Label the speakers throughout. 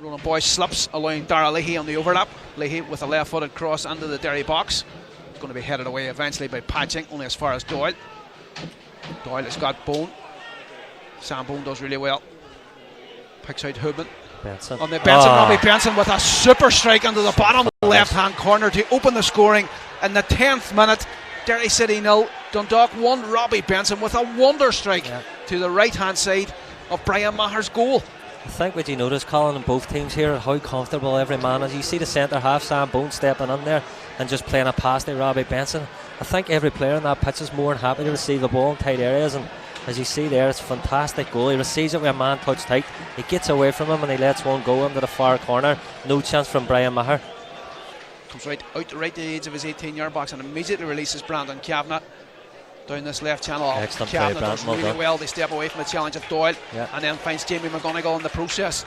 Speaker 1: Ronan Boyce slips, allowing Dara Leahy on the overlap. Leahy with a left-footed cross into the Derry box. It's going to be headed away eventually by Patching, only as far as Doyle. Doyle has got Bone. Sam Bone does really well. Picks out Hoodman.
Speaker 2: Benson.
Speaker 1: On the Benson, Robbie Benson with a super strike into the bottom left-hand corner to open the scoring in the 10th minute. Derry City 0, Dundalk 1. Robbie Benson with a wonder strike to the right-hand side of Brian Maher's goal.
Speaker 2: I think what you notice, Colin, in both teams here, how comfortable every man is. You see the centre half, Sam Bone, stepping in there and just playing a pass to Robbie Benson. I think every player in that pitch is more than happy to receive the ball in tight areas, and as you see there, it's a fantastic goal. He receives it with a man touch tight, he gets away from him and he lets one go into the far corner. No chance from Brian Maher.
Speaker 1: Comes right out to the edge of his 18-yard box and immediately releases Brandon Kavanagh down this left channel.
Speaker 2: Excellent
Speaker 1: Kavanagh
Speaker 2: play,
Speaker 1: does really well. They step away from the challenge of Doyle and then finds Jamie McGonigal in the process.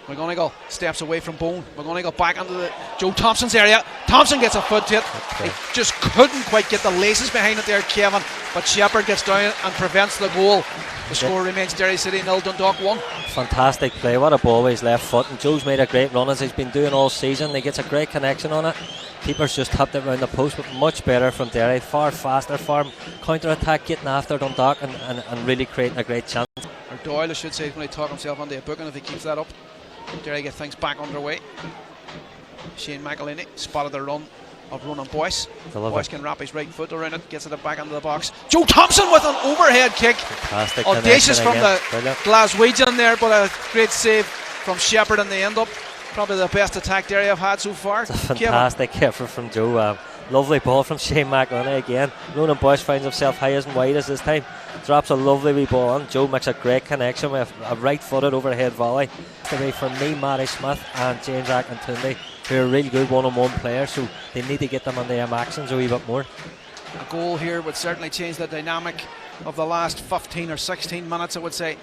Speaker 1: McGonigal steps away from Bone. McGonigal back into the Joe Thompson's area. Thompson gets a foot to it. He just couldn't quite get the laces behind it there, Kevin. But Shepherd gets down and prevents the goal. The score remains Derry City 0, Dundalk 1.
Speaker 2: Fantastic play. What a ball with his left foot. And Joe's made a great run as he's been doing all season. He gets a great connection on it. Keeper's just tapped it around the post, but much better from Derry. Far faster, far counter-attack, getting after Dundalk and really creating a great chance.
Speaker 1: Or Doyle, I should say, is going to talk himself onto a booking if he keeps that up. Derry get things back underway. Shane McElhinney spotted the run of Ronan Boyce. Boyce can wrap his right foot around it, gets it back into the box. Joe Thompson with an overhead kick.
Speaker 2: Fantastic.
Speaker 1: Audacious from the Glaswegian there, but a great save from Shepherd in the end up. Probably the best attack Derry have had so far.
Speaker 2: It's a fantastic effort from Joe. Lovely ball from Shane McElhinney again. Ronan Boyce finds himself high as and wide as this time. Drops a lovely wee ball on. Joe makes a great connection with a right-footed overhead volley. Away from me, Matty Smith and James Akintunde, who are really good one-on-one players, so they need to get them on their actions a wee bit more.
Speaker 1: A goal here would certainly change the dynamic of the last 15 or 16 minutes, I would say,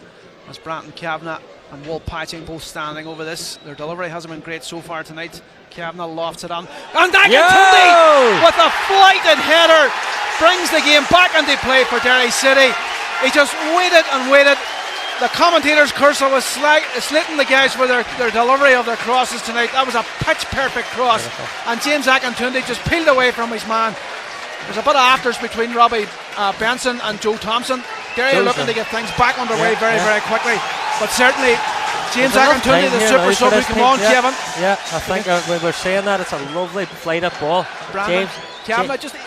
Speaker 1: as Brandon Kavanagh and Walt Patching both standing over this. Their delivery hasn't been great so far tonight. Kavanagh lofts it on, and Akintunde with a flighted header brings the game back into play for Derry City. He just waited and waited. The commentator's cursor was slitting the guys for their delivery of their crosses tonight. That was a pitch perfect cross, and James Akintunde just peeled away from his man. There's a bit of afters between Robbie Benson and Joe Thompson. Derry are looking to get things back underway very quickly, but certainly James Akintunde, the super sub, who come on, Kevin.
Speaker 2: Yeah, I think we were saying that. It's a lovely flighted ball.
Speaker 1: James Kavanagh
Speaker 2: just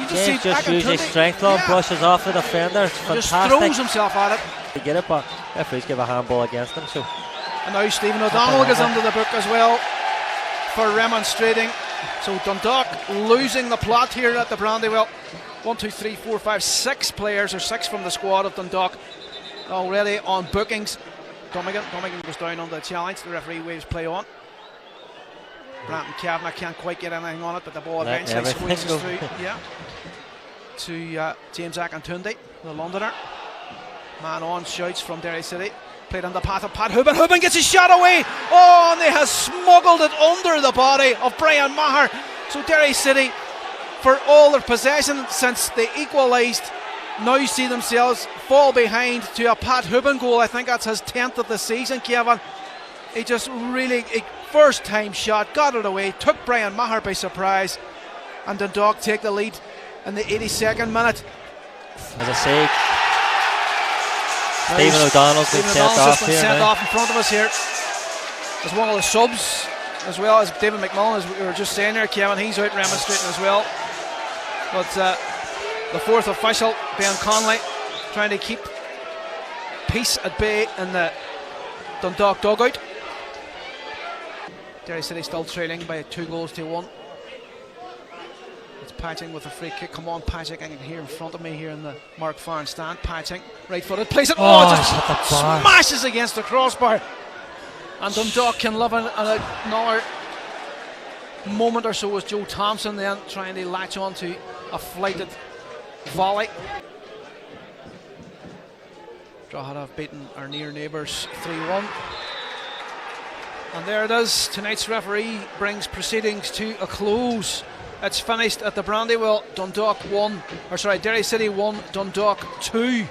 Speaker 2: uses his strength on, brushes off the defender. It's fantastic.
Speaker 1: Just throws himself at it.
Speaker 2: To get it, but referees give a handball against him. So.
Speaker 1: And now Stephen O'Donnell goes under the book as well for remonstrating. So Dundalk losing the plot here at the Brandywell. 1, 2, 3, 4, 5, 6 players, or 6 from the squad of Dundalk already on bookings. Domigan goes down on the challenge. The referee waves play on. Brandon Kavanagh can't quite get anything on it, but the ball eventually squeezes through. To James Akintunde, the Londoner. Man on, shouts from Derry City. Played on the path of Pat Hoban. Hoban gets his shot away. Oh, and they have smuggled it under the body of Brian Maher. So Derry City, for all their possession since they equalised, now see themselves fall behind to a Pat Hoban goal. I think that's his 10th of the season, Kevin. He just really, first time shot, got it away, took Brian Maher by surprise, and Dundalk take the lead in the 82nd minute.
Speaker 2: As I say, Stephen O'Donnell's been sent off
Speaker 1: in front of us here. As one of the subs, as well as David McMullen, as we were just saying there, Kevin, he's out remonstrating as well. But the fourth official, Ben Conley, trying to keep peace at bay in the Dundalk dugout. Derry City still trailing by 2-1. It's Patching with a free kick. Come on, Patching. I can hear in front of me here in the Mark Farren stand. Patching, right footed, plays it. Just smashes against the crossbar. And Dundalk can love another moment or so as Joe Thompson then trying to latch on to a flighted volley. Drogheda have beaten our near neighbours 3-1. And there it is. Tonight's referee brings proceedings to a close. It's finished at the Brandywell. Derry City 1, Dundalk 2.